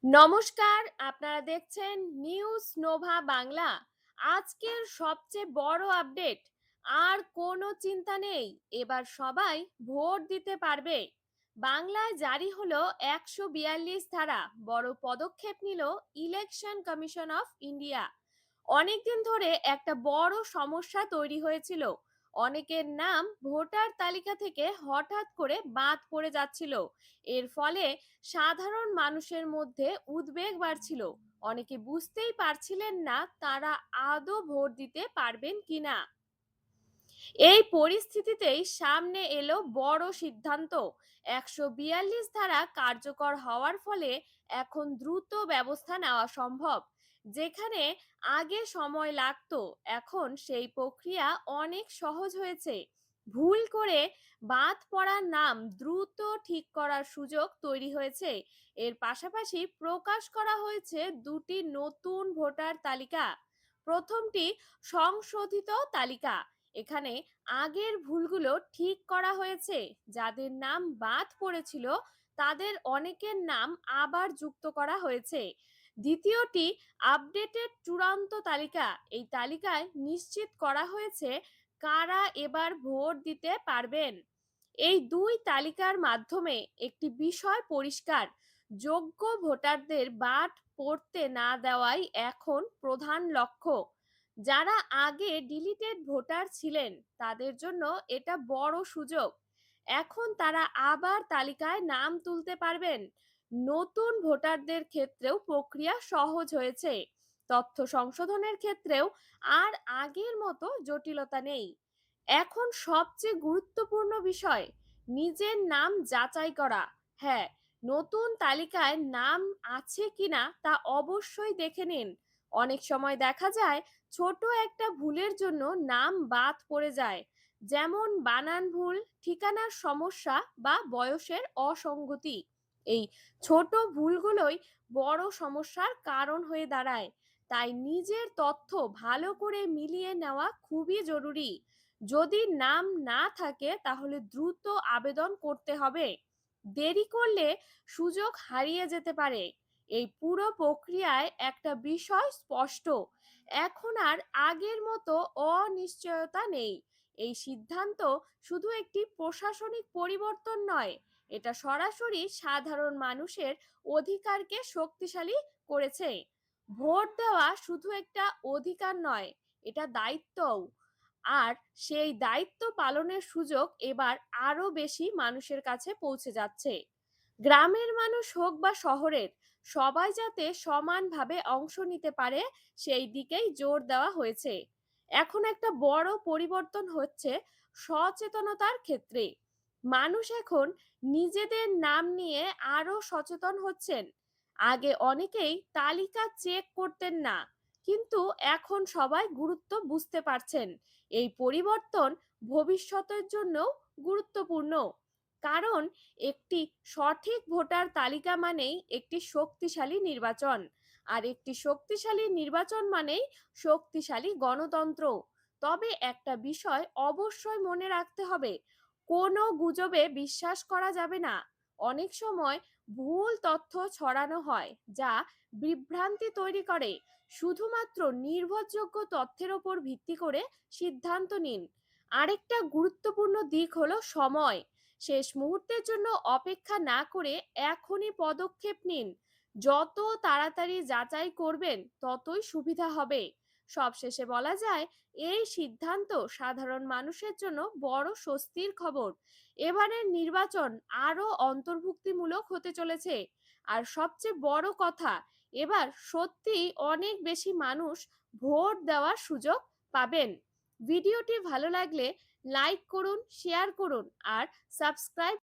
নমস্কার, আপনারা দেখছেন নিউজ নোভা বাংলা। আজকের সবচেয়ে বড় আপডেট, আর কোনো চিন্তা নেই, এবার সবাই ভোট দিতে পারবে। বাংলায় জারি হলো ১৪২ ধারা, বড় পদক্ষেপ নিল ইলেকশন কমিশন অফ ইন্ডিয়া। অনেকদিন ধরে একটা বড় সমস্যা তৈরি হয়েছিল। অনেকের নাম ভোটার তালিকা থেকে হঠাৎ করে বাদ পড়ে যাচ্ছিল। এর ফলে সাধারণ মানুষের মধ্যে উদ্বেগ বাড়ছিল। অনেকে বুঝতেই পারছিলেন না তারা আদৌ ভোট দিতে পারবেন কিনা। এই পরিস্থিতিতেই সামনে এলো বড় সিদ্ধান্ত। ১৪২ ধারা কার্যকর হওয়ার ফলে এখন দ্রুত ব্যবস্থা নেওয়া সম্ভব। যেখানে আগে সময় লাগতো, এখন সেই প্রক্রিয়া অনেক সহজ হয়েছে। ভুল করে বাদ পড়ার নাম দ্রুত ঠিক করার সুযোগ তৈরি হয়েছে। এর পাশাপাশি প্রকাশ করা হয়েছে দুটি নতুন ভোটার তালিকা। প্রথমটি সংশোধিত তালিকা। এখানে আগের ভুলগুলো ঠিক করা হয়েছে। যাদের নাম বাদ পড়েছিল তাদের অনেকের নাম আবার যুক্ত করা হয়েছে। দ্বিতীয়টি আপডেটেড চূড়ান্ত তালিকা। এই তালিকায় নিশ্চিত করা হয়েছে কারা এবার ভোট দিতে পারবেন। এই দুই তালিকার মাধ্যমে একটি বিষয় পরিষ্কার: যোগ্য ভোটারদের বাদ পড়তে না দেওয়াই এখন প্রধান লক্ষ্য। যারা আগে ডিলিটেড ভোটার ছিলেন তাদের জন্য এটা বড় সুযোগ। এখন তারা আবার তালিকায় নাম তুলতে পারবেন। নতুন ভোটারদের ক্ষেত্রেও প্রক্রিয়া সহজ হয়েছে। তথ্য সংশোধনের ক্ষেত্রেও আর আগের মতো জটিলতা নেই। এখন সবচেয়ে গুরুত্বপূর্ণ বিষয় নিজের নাম যাচাই করা। হ্যাঁ, নতুন তালিকায় নাম আছে কিনা তা অবশ্যই দেখে নিন। অনেক সময় দেখা যায় ছোট একটা ভুলের জন্য নাম বাদ পড়ে যায়, যেমন বানান ভুল, ঠিকানার সমস্যা বা বয়সের অসঙ্গতি। এই ছোট ভুলগুলোই বড় সমস্যার কারণ হয়ে দাঁড়ায়। তাই নিজের তথ্য ভালো করে মিলিয়ে নেওয়া খুবই জরুরি। যদি নাম না থাকে তাহলে দ্রুত আবেদন করতে হবে। দেরি করলে সুযোগ হারিয়ে যেতে পারে। এই পুরো প্রক্রিয়ায় একটা বিষয় স্পষ্ট: এখন আর আগের মতো অনিশ্চয়তা নেই। এই সিদ্ধান্ত শুধু একটি প্রশাসনিক পরিবর্তন নয়, এটা সরাসরি সাধারণ মানুষের অধিকারকে শক্তিশালী করেছে। ভোট দেওয়া শুধু একটা অধিকার নয়, এটা দায়িত্বও। আর সেই দায়িত্ব পালনের সুযোগ এবার আরো বেশি মানুষের কাছে পৌঁছে যাচ্ছে। গ্রামের মানুষ হোক বা শহরের, সবাই যাতে সমানভাবে অংশ নিতে পারে সেই দিকেই জোর দেওয়া হয়েছে। এখন একটা বড় পরিবর্তন হচ্ছে সচেতনতার ক্ষেত্রে। মানুষ এখন নিজেদের নাম নিয়ে আরো সচেতন হচ্ছেন। আগে অনেকেই তালিকা চেক করতেন না, কিন্তু এখন সবাই গুরুত্ব বুঝতে পারছেন। এই পরিবর্তন ভবিষ্যতের জন্য গুরুত্বপূর্ণ। কারণ একটি সঠিক ভোটার তালিকা মানেই একটি শক্তিশালী নির্বাচন, আর একটি শক্তিশালী নির্বাচন মানেই শক্তিশালী গণতন্ত্র। তবে একটা বিষয় অবশ্যই মনে রাখতে হবে: কোনো গুজবে বিশ্বাস করা যাবে না। অনেক সময় ভুল তথ্য ছড়ানো হয় যা বিভ্রান্তি তৈরি করে। শুধুমাত্র নির্ভরযোগ্য তথ্যের ওপর ভিত্তি করে সিদ্ধান্ত নিন। আরেকটা গুরুত্বপূর্ণ দিক হলো সময়। শেষ মুহূর্তের জন্য অপেক্ষা না করে এখনই পদক্ষেপ নিন। যত তাড়াতাড়ি যাচাই করবেন ততই সুবিধা হবে। সবশেষে বলা যায়, এই সিদ্ধান্ত সাধারণ মানুষের জন্য বড় স্বস্তির খবর। এবারের নির্বাচন আরো অন্তর্ভুক্তিমূলক হতে চলেছে। আর সবচেয়ে বড় কথা, এবার সত্যি অনেক বেশি মানুষ ভোট দেওয়ার সুযোগ পাবেন। ভিডিওটি ভালো লাগলে লাইক করুন, শেয়ার করুন আর সাবস্ক্রাইব